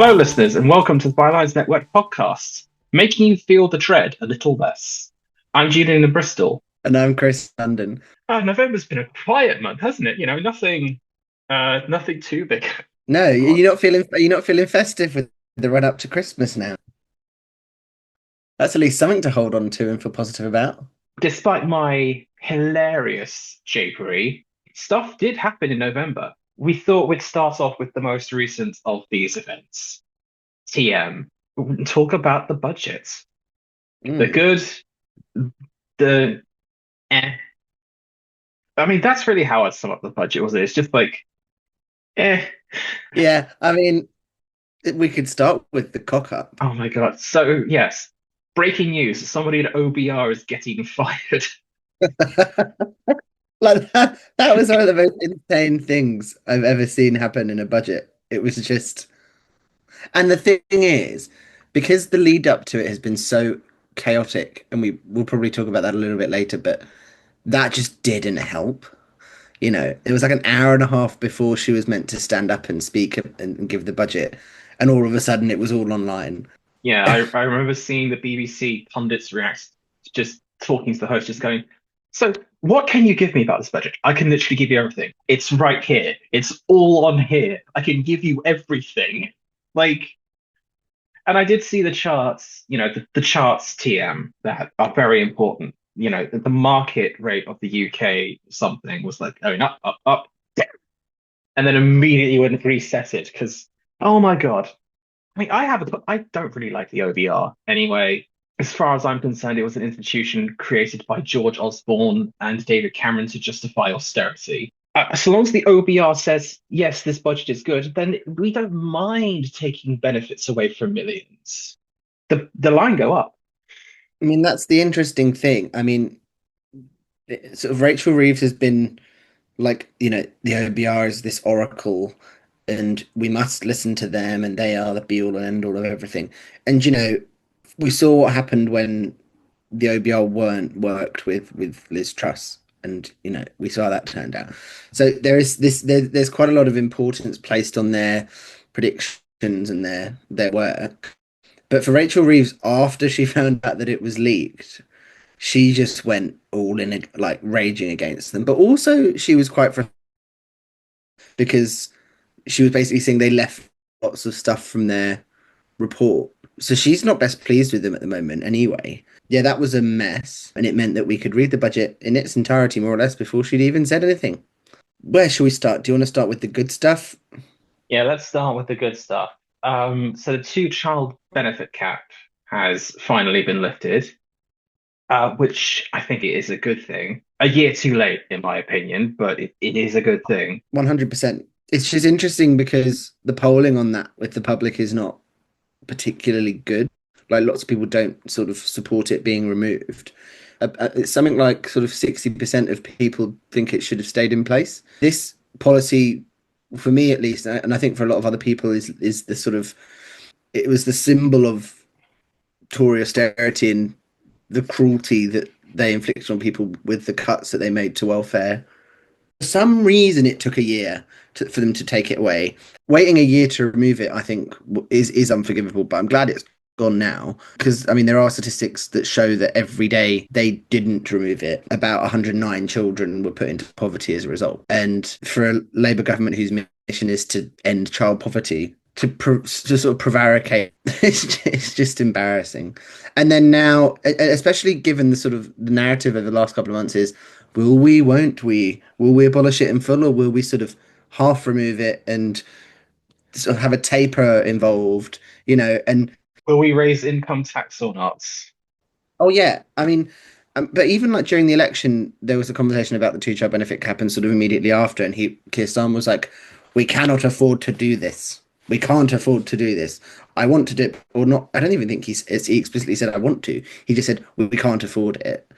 Hello, listeners, and welcome to the Bylines Network podcast, making you feel the dread a little less. I'm Julian in Bristol. And I'm Chris London. November's been a quiet month, hasn't it? Nothing too big. No, on. you're not feeling festive with the run up to Christmas now. That's at least something to hold on to and feel positive about. Despite my hilarious japery, stuff did happen in November. We thought we'd start off with the most recent of these events, TM. Talk about the budget. The Mm. good, the eh. I mean, that's really how I'd sum up the budget, was it? It's just like, eh. Yeah, I mean, we could start with the cock up. Oh my God. So, yes, breaking news. Somebody at OBR is getting fired. Like that was one of the most insane things I've ever seen happen in a budget. It was just, and the thing is, because the lead up to it has been so chaotic, and we'll probably talk about that a little bit later, but that just didn't help. It was like an hour and a half before she was meant to stand up and speak and give the budget, and all of a sudden it was all online. Yeah, I remember seeing the BBC pundits react, just talking to the host, just going, so what can you give me about this budget? I can literally give you everything. It's right here. It's all on here. I can give you everything. Like, and I did see the charts, the charts TM that are very important. The market rate of the UK something was like going up, up, up, down, and then immediately wouldn't reset it because, oh my God. I mean, I don't really like the OBR anyway. As far as I'm concerned, it was an institution created by George Osborne and David Cameron to justify austerity. So long as the OBR says, yes, this budget is good, then we don't mind taking benefits away from millions. The line go up. I mean, that's the interesting thing. I mean, sort of Rachel Reeves has been like, the OBR is this oracle, and we must listen to them, and they are the be all and end all of everything. And we saw what happened when the OBR weren't worked with Liz Truss, and we saw how that turned out. So there's quite a lot of importance placed on their predictions and their work. But for Rachel Reeves, after she found out that it was leaked, she just went all in it, like raging against them. But also, she was quite frustrated because she was basically saying they left lots of stuff from their report. So she's not best pleased with them at the moment anyway. Yeah, that was a mess. And it meant that we could read the budget in its entirety, more or less, before she'd even said anything. Where shall we start? Do you want to start with the good stuff? Yeah, let's start with the good stuff. So the two-child benefit cap has finally been lifted, which I think it is a good thing. A year too late, in my opinion, but it is a good thing. 100%. It's just interesting because the polling on that with the public is not particularly good. Like lots of people don't sort of support it being removed. It's something like sort of 60% of people think it should have stayed in place. This policy, for me at least, and I think for a lot of other people, is the sort of, it was the symbol of Tory austerity and the cruelty that they inflicted on people with the cuts that they made to welfare. For some reason, it took a year for them to take it away. Waiting a year to remove it, I think, is unforgivable. But I'm glad it's gone now because I mean there are statistics that show that every day they didn't remove it, about 109 children were put into poverty as a result. And for a Labour government whose mission is to end child poverty, to sort of prevaricate, it's just embarrassing. And then now, especially given the sort of the narrative of the last couple of months is, will we, won't we? Will we abolish it in full, or will we sort of half remove it and sort of have a taper involved? And Will we raise income tax or not? oh yeah, I mean, but even like during the election, there was a conversation about the two-child benefit cap, and sort of immediately after, and Keir Starmer was like, "We cannot afford to do this. We can't afford to do this. I want to do it or not." I don't even think he explicitly said I want to. He just said we can't afford it.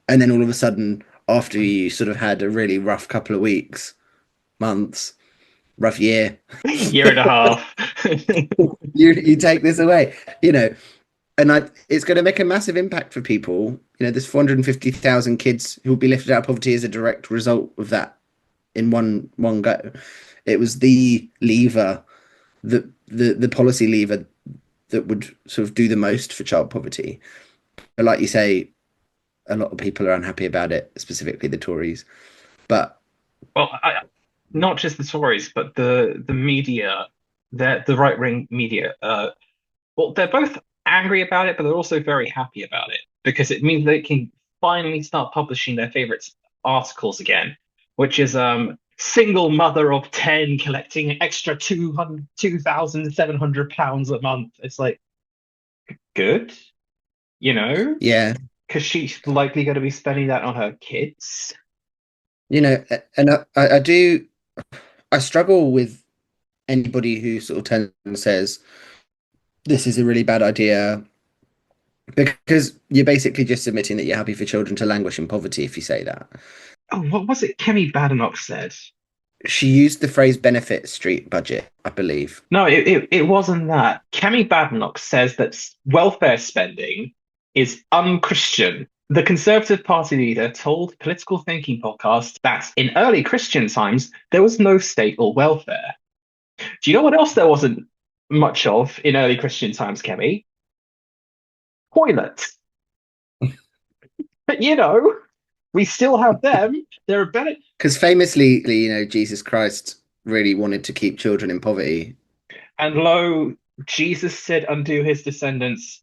And then all of a sudden, after you sort of had a really rough couple of weeks, months, rough year, Year and a half. you take this away, and it's going to make a massive impact for people. There's 450,000 kids who will be lifted out of poverty as a direct result of that in one go. It was the lever that the policy lever that would sort of do the most for child poverty. But like you say, a lot of people are unhappy about it, specifically the Tories. But Well, not just the Tories, but the media, the right wing media. Well, they're both angry about it, but they're also very happy about it because it means they can finally start publishing their favorite articles again, which is single mother of 10 collecting extra 2,700 pounds a month. It's like good, you know, yeah, because she's likely going to be spending that on her kids. and I do, I struggle with anybody who sort of turns and says this is a really bad idea, because you're basically just admitting that you're happy for children to languish in poverty if you say that. Oh, what was it Kemi Badenoch said? She used the phrase benefit street budget, I believe. No, it wasn't that. Kemi Badenoch says that welfare spending is unchristian. The Conservative Party leader told Political Thinking podcast that in early Christian times, there was no state or welfare. Do you know what else there wasn't much of in early Christian times, Kemi? Toilets. But we still have them. They're better. Because famously, Jesus Christ really wanted to keep children in poverty. And lo, Jesus said unto his descendants,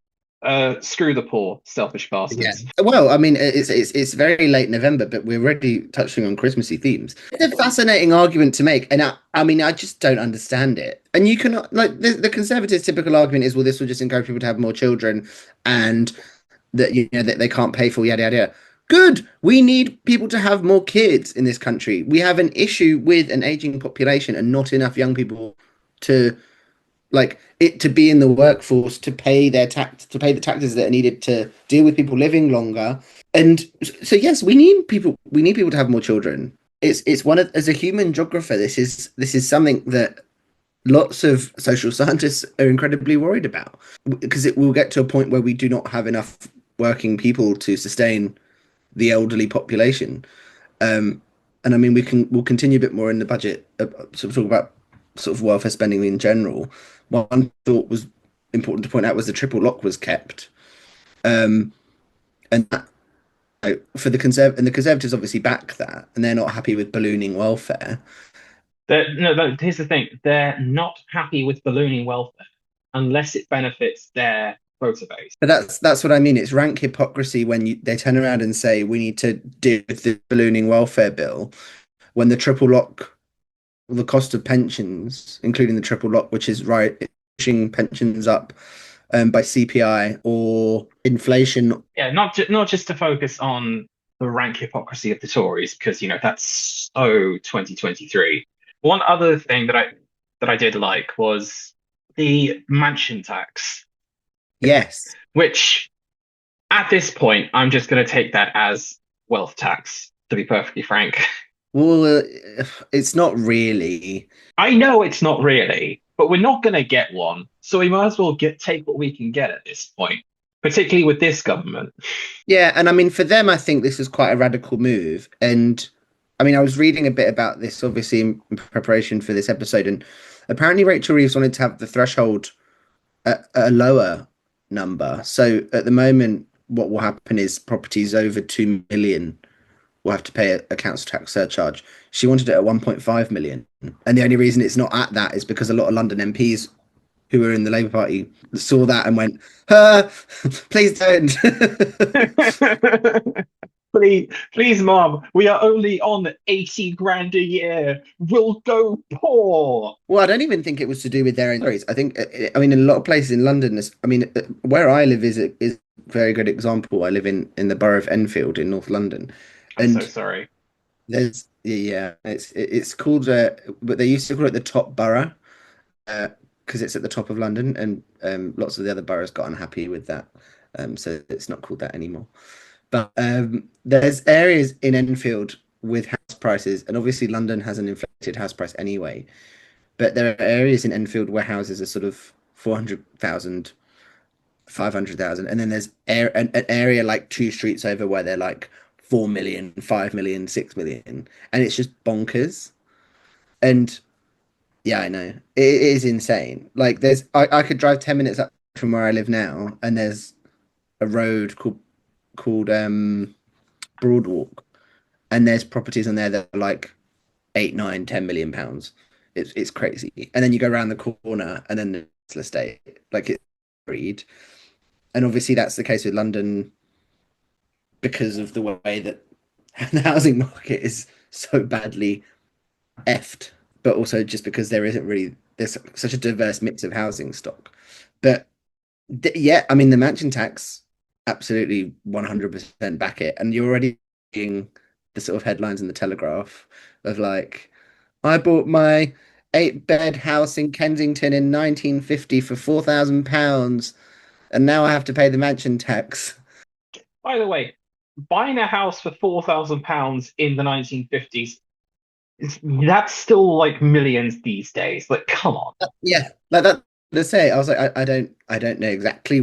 screw the poor, selfish Yeah. bastards. Well, I mean, it's very late November, but we're already touching on Christmassy themes. It's a fascinating argument to make, and I mean, I just don't understand it. And you cannot, like, the Conservatives' typical argument is, well, this will just encourage people to have more children, and that that they can't pay for, yada yada yada. Good. We need people to have more kids in this country. We have an issue with an aging population and not enough young people to to be in the workforce, to pay to pay the taxes that are needed to deal with people living longer. And so yes, we need people to have more children. It's one of, as a human geographer, this is something that lots of social scientists are incredibly worried about, because it will get to a point where we do not have enough working people to sustain the elderly population. And I mean, we'll continue a bit more in the budget, sort of talk about sort of welfare spending in general. One thought was important to point out was the triple lock was kept, and that, for the Conservatives obviously back that, and they're not happy with ballooning welfare. No, here's the thing. They're not happy with ballooning welfare unless it benefits their voter base. But that's what I mean. It's rank hypocrisy when they turn around and say we need to deal with the ballooning welfare bill, when the triple lock, the cost of pensions, including the triple lock, which is pushing pensions up by CPI or inflation. Yeah, not just to focus on the rank hypocrisy of the Tories, because that's so 2023. One other thing that I did like was the mansion tax, Yes. which at this point I'm just going to take that as wealth tax, to be perfectly frank. Well, it's not really. I know it's not really, but we're not going to get one, so we might as well take what we can get at this point, particularly with this government. Yeah, and I mean, for them, I think this is quite a radical move. And I mean, I was reading a bit about this, obviously, in preparation for this episode, and apparently Rachel Reeves wanted to have the threshold at a lower number. So at the moment, what will happen is properties over 2 million will have to pay a council tax surcharge. She wanted it at 1.5 million. And the only reason it's not at that is because a lot of London MPs who were in the Labour Party saw that and went, please don't. Please, Mom, we are only on 80 grand a year. We'll go poor. Well, I don't even think it was to do with their own stories. I think, I mean, in a lot of places in London, I mean, where I live is a very good example. I live in the borough of Enfield in North London. I'm And so sorry. there's, yeah, it's called, but they used to call it the top borough, because it's at the top of London, and lots of the other boroughs got unhappy with that. So it's not called that anymore. But there's areas in Enfield with house prices, and obviously London has an inflated house price anyway. But there are areas in Enfield where houses are sort of 400,000, 500,000, and then there's an area like 2 streets over where they're like 4 million, 5 million, 6 million, and it's just bonkers. And Yeah, I know. It is insane. Like I could drive 10 minutes up from where I live now, and there's a road called Broadwalk, and there's properties on there that are like 8, 9, 10 million pounds. It's crazy. And then you go around the corner, and then the estate, like it's breed. And obviously that's the case with London because of the way that the housing market is so badly effed, but also just because there's such a diverse mix of housing stock. But yeah, I mean the mansion tax absolutely 100% back it, and you're already seeing the sort of headlines in the Telegraph of like, I bought my 8-bed house in Kensington in 1950 for £4,000, and now I have to pay the mansion tax. By the way, buying a house for £4,000 in the 1950s, that's still like millions these days. Like, come on. Yeah, like that. To say, I was like, I don't know exactly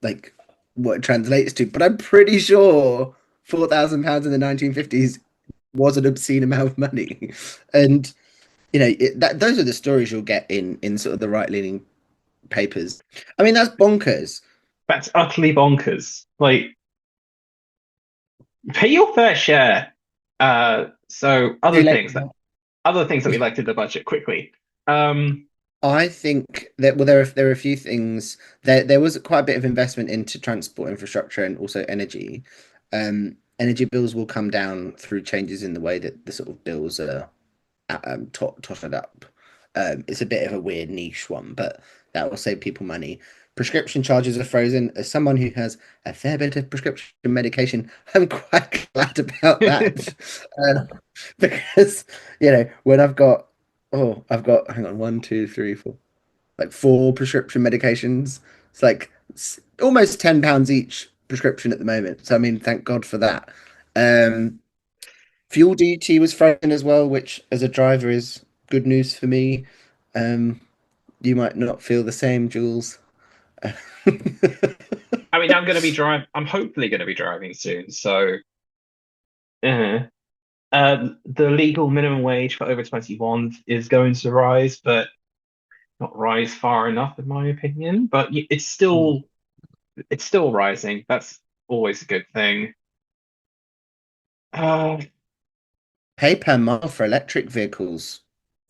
like what it translates to, but I'm pretty sure £4,000 in the 1950s was an obscene amount of money, and those are the stories you'll get in sort of the right leaning papers. I mean, that's bonkers. That's utterly bonkers. Like, pay your fair share. So Too late. other things that we liked in the budget quickly. Um, I think that there are a few things. There was quite a bit of investment into transport infrastructure and also energy. Energy bills will come down through changes in the way that the sort of bills are totted up. It's a bit of a weird niche one, but that will save people money. Prescription charges are frozen. As someone who has a fair bit of prescription medication, I'm quite glad about that. uh, because when I've got hang on, one, two, three, four, like four prescription medications. It's like almost £10 each prescription at the moment. So I mean, thank God for that. Um, Fuel duty was frozen as well, which as a driver is good news for me. Um, you might not feel the same, Jules. I mean, I'm hopefully going to be driving soon. So, uh, the legal minimum wage for over 21 is going to rise, but not rise far enough, in my opinion. But it's still rising. That's always a good thing. Uh, Pay per mile for electric vehicles.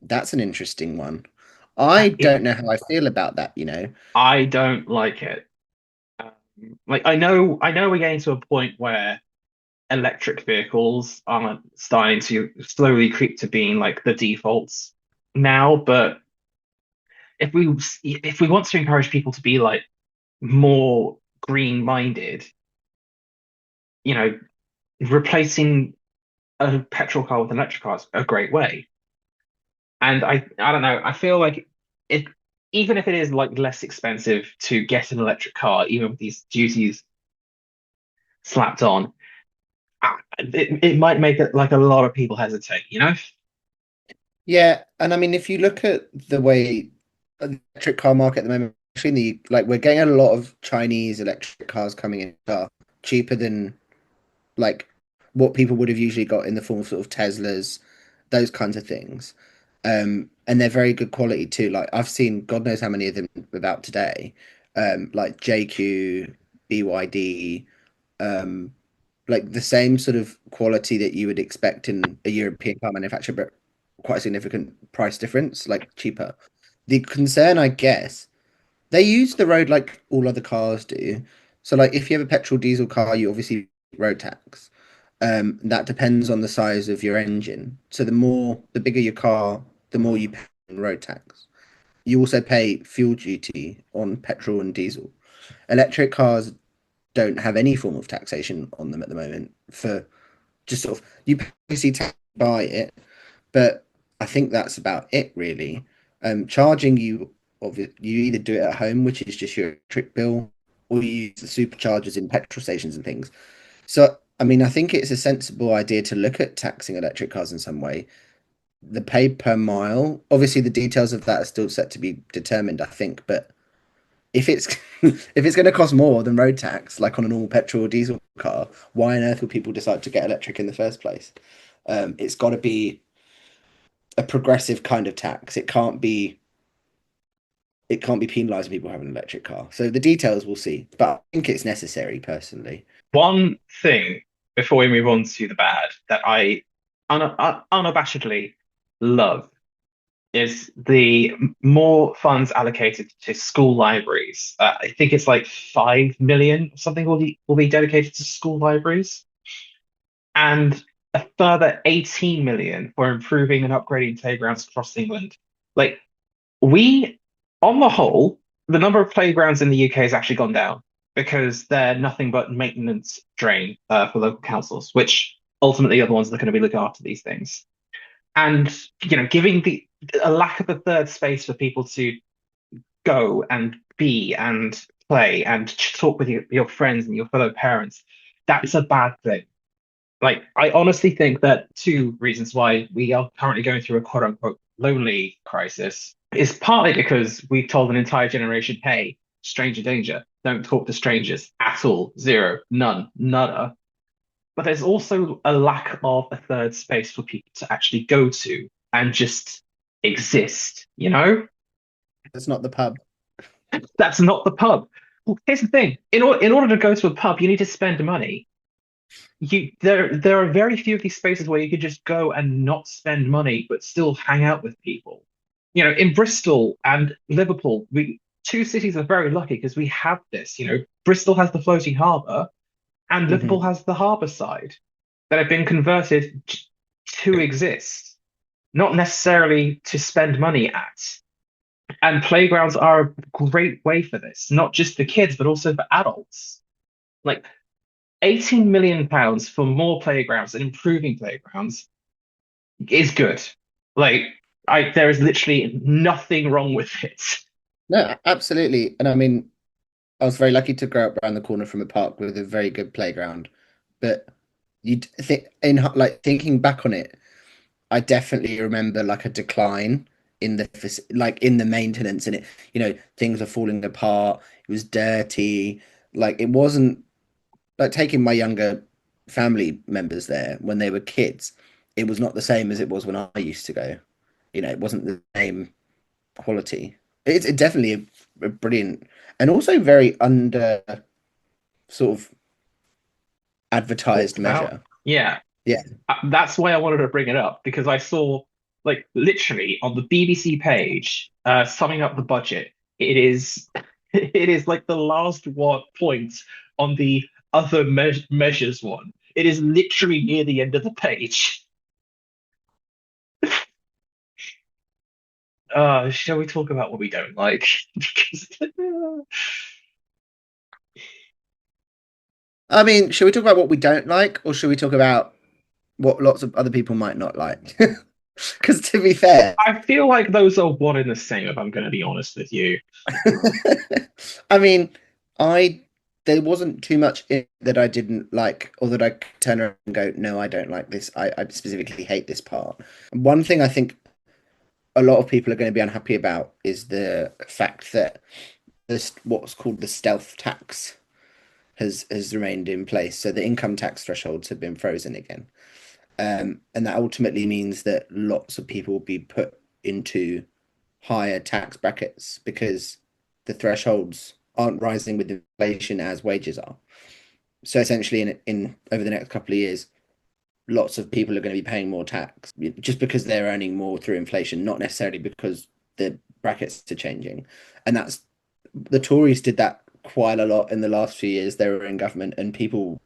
That's an interesting one. I it, don't know how I feel about that. I don't like it. Like I know we're getting to a point where electric vehicles are starting to slowly creep to being like the defaults now, but if we want to encourage people to be like more green minded, you know, replacing a petrol car with an electric car is a great way. And I don't know, I feel like it even if it is like less expensive to get an electric car, even with these duties slapped on, it might make it like a lot of people hesitate, you know? Yeah, and I mean, if you look at the way the electric car market at the moment, actually, we're getting a lot of Chinese electric cars coming in that are cheaper than like what people would have usually got in the form of sort of Teslas, those kinds of things. And they're very good quality too. Like I've seen God knows how many of them about today. Like JQ, BYD, um, like the same sort of quality that you would expect in a European car manufacturer, but quite a significant price difference, like cheaper. The concern, I guess, they use the road like all other cars do. So, like, if you have a petrol diesel car, you obviously road tax. That depends on the size of your engine. So, the bigger your car, the more you pay in road tax. You also pay fuel duty on petrol and diesel. Electric cars don't have any form of taxation on them at the moment for just sort of you basically tax to buy it, but I think that's about it really. Charging you either do it at home, which is just your electric bill, or you use the superchargers in petrol stations and things. So I mean, I think it's a sensible idea to look at taxing electric cars in some way. The pay per mile, obviously, the details of that are still set to be determined, I think, but if it's if it's going to cost more than road tax, like on an all petrol or diesel car, why on earth would people decide to get electric in the first place? It's got to be a progressive kind of tax. It can't be penalizing people who have an electric car. So the details we'll see, but I think it's necessary personally. One thing before we move on to the bad that I unabashedly love is the more funds allocated to school libraries. I think it's like 5 million or something will be dedicated to school libraries, and a further 18 million for improving and upgrading playgrounds across England. Like we, on the whole, the number of playgrounds in the UK has actually gone down because they're nothing but maintenance drain for local councils, which ultimately are the ones that are going to be looking after these things. And giving the a lack of a third space for people to go and be and play and talk with your friends and your fellow parents, that's a bad thing. Like, I honestly think that two reasons why we are currently going through a quote unquote lonely crisis is partly because we've told an entire generation, hey, stranger danger, don't talk to strangers at all, zero, none, nada. But there's also a lack of a third space for people to actually go to and just exist, you know? It's not the pub. That's not the pub. Well, here's the thing. In order to go to a pub, you need to spend money. There are very few of these spaces where you could just go and not spend money but still hang out with people. In Bristol and Liverpool, we two cities are very lucky because we have this. Bristol has the floating harbour and Liverpool Hmm. has the harbour side that have been converted to exist, not necessarily to spend money at. And playgrounds are a great way for this, not just for kids, but also for adults. Like £18 million for more playgrounds and improving playgrounds is good. Like there is literally nothing wrong with it. No, absolutely. And I mean, I was very lucky to grow up around the corner from a park with a very good playground. But you think in like thinking back on it, I definitely remember like a decline in like in the maintenance and it, things are falling apart. It was dirty. Like it wasn't like taking my younger family members there when they were kids. It was not the same as it was when I used to go. It wasn't the same quality. It's definitely a brilliant and also very under sort of Talked advertised about. measure. Yeah, Yeah. that's why I wanted to bring it up because I saw, like, literally on the BBC page, summing up the budget. It is, it is like the last one point on the other measures one. It is literally near the end of the page. Shall we talk about what we don't like? Because I mean, should we talk about what we don't like, or should we talk about what lots of other people might not like? Because to be fair, I feel like those are one and the same, if I'm going to be honest with you. I mean, I there wasn't too much in it that I didn't like, or that I could turn around and go, no, I don't like this. I specifically hate this part. One thing I think a lot of people are going to be unhappy about is the fact that this what's called the stealth tax has remained in place. So the income tax thresholds have been frozen again. And that ultimately means that lots of people will be put into higher tax brackets because the thresholds aren't rising with inflation as wages are. So essentially, in over the next couple of years, lots of people are going to be paying more tax just because they're earning more through inflation, not necessarily because the brackets are changing. And that's the Tories did that quite a lot in the last few years they were in government, and people,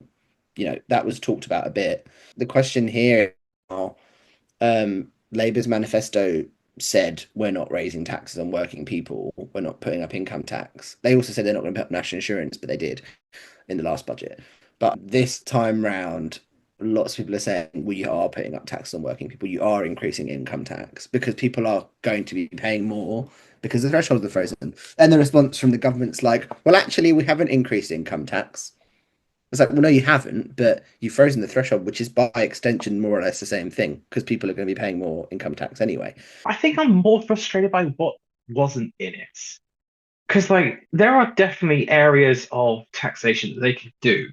that was talked about a bit. The question here now, Labour's manifesto said we're not raising taxes on working people, we're not putting up income tax. They also said they're not going to put up national insurance, but they did in the last budget. But this time round, lots of people are saying we are putting up taxes on working people. You are increasing income tax because people are going to be paying more because the thresholds are frozen. And the response from the government's like, well, actually, we haven't increased income tax. It's like, well, no, you haven't, but you've frozen the threshold, which is by extension more or less the same thing because people are going to be paying more income tax anyway. I think I'm more frustrated by what wasn't in it. Because, like, there are definitely areas of taxation that they could do.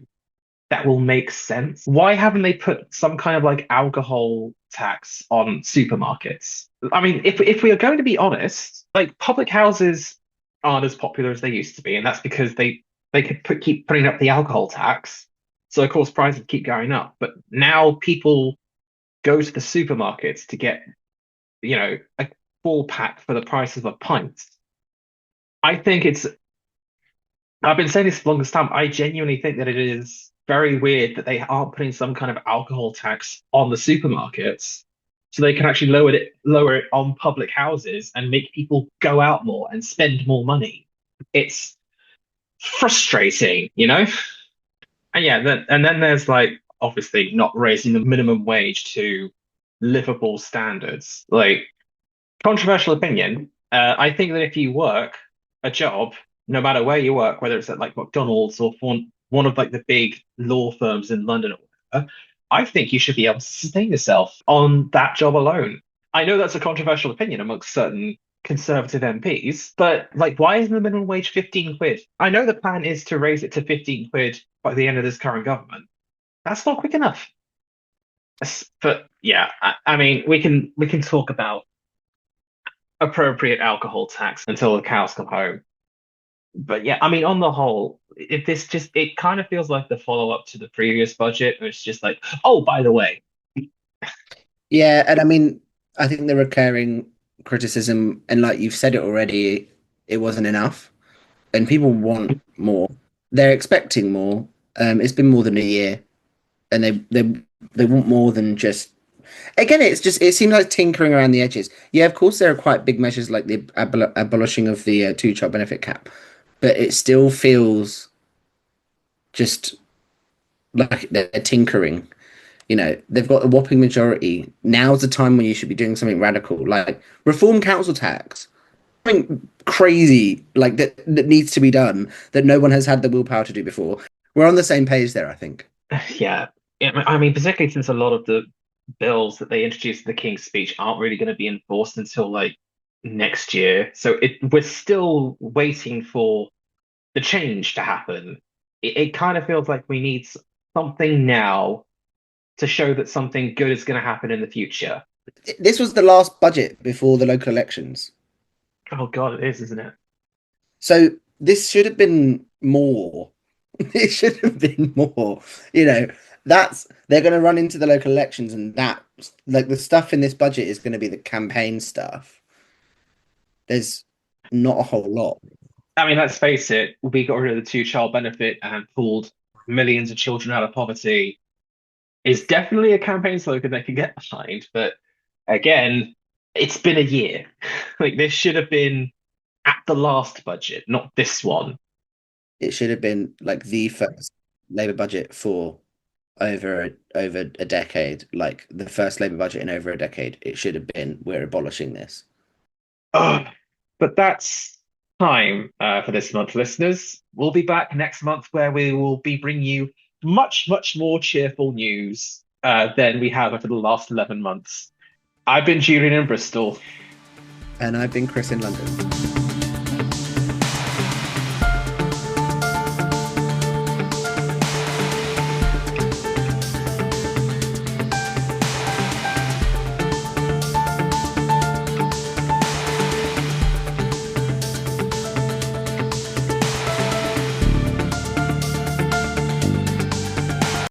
that will make sense. Why haven't they put some kind of like alcohol tax on supermarkets? I mean, if we are going to be honest, like public houses aren't as popular as they used to be, and that's because they could keep putting up the alcohol tax. So of course prices keep going up. But now people go to the supermarkets to get, a full pack for the price of a pint. I think it's I've been saying this for the longest time. I genuinely think that it is very weird that they aren't putting some kind of alcohol tax on the supermarkets so they can actually lower it on public houses and make people go out more and spend more money. It's frustrating, you know? And yeah, then there's like obviously not raising the minimum wage to livable standards. Like controversial opinion. I think that if you work a job, no matter where you work, whether it's at like McDonald's or for one of like the big law firms in London or whatever, I think you should be able to sustain yourself on that job alone. I know that's a controversial opinion amongst certain conservative MPs, but like, why isn't the minimum wage 15 quid? I know the plan is to raise it to 15 quid by the end of this current government. That's not quick enough. But yeah, I mean, we can talk about appropriate alcohol tax until the cows come home. But yeah, I mean, on the whole, it kind of feels like the follow up to the previous budget. It's just like, oh, by the way, Yeah, and I mean, I think the recurring criticism, and like you've said it already, it wasn't enough, and people want more. They're expecting more. It's been more than a year, and they want more than just. Again, it seems like tinkering around the edges. Yeah, of course, there are quite big measures like the abolishing of the two-child benefit cap, but it still feels just like they're tinkering. They've got a whopping majority. Now's the time when you should be doing something radical, like reform council tax. Something crazy like that needs to be done that no one has had the willpower to do before. We're on the same page there, I think. yeah, I mean, particularly since a lot of the bills that they introduced in the King's Speech aren't really going to be enforced until like next year. So we're still waiting for the change to happen. It kind of feels like we need something now to show that something good is going to happen in the future. This was the last budget before the local elections. Oh God, it is, isn't it? So this should have been more. It should have been more. You know, they're going to run into the local elections, and that like the stuff in this budget is going to be the campaign stuff. There's not a whole lot. I mean, let's face it, we got rid of the two-child benefit and pulled millions of children out of poverty. Is definitely a campaign slogan they can get behind. But again, it's been a year. Like this should have been at the last budget, not this one. It should have been like the first Labour budget for over a decade, like the first Labour budget in over a decade. It should have been we're abolishing this. Ugh. But that's time for this month, listeners. We'll be back next month where we will be bringing you much, much more cheerful news than we have over the last 11 months. I've been Julian in Bristol. And I've been Chris in London.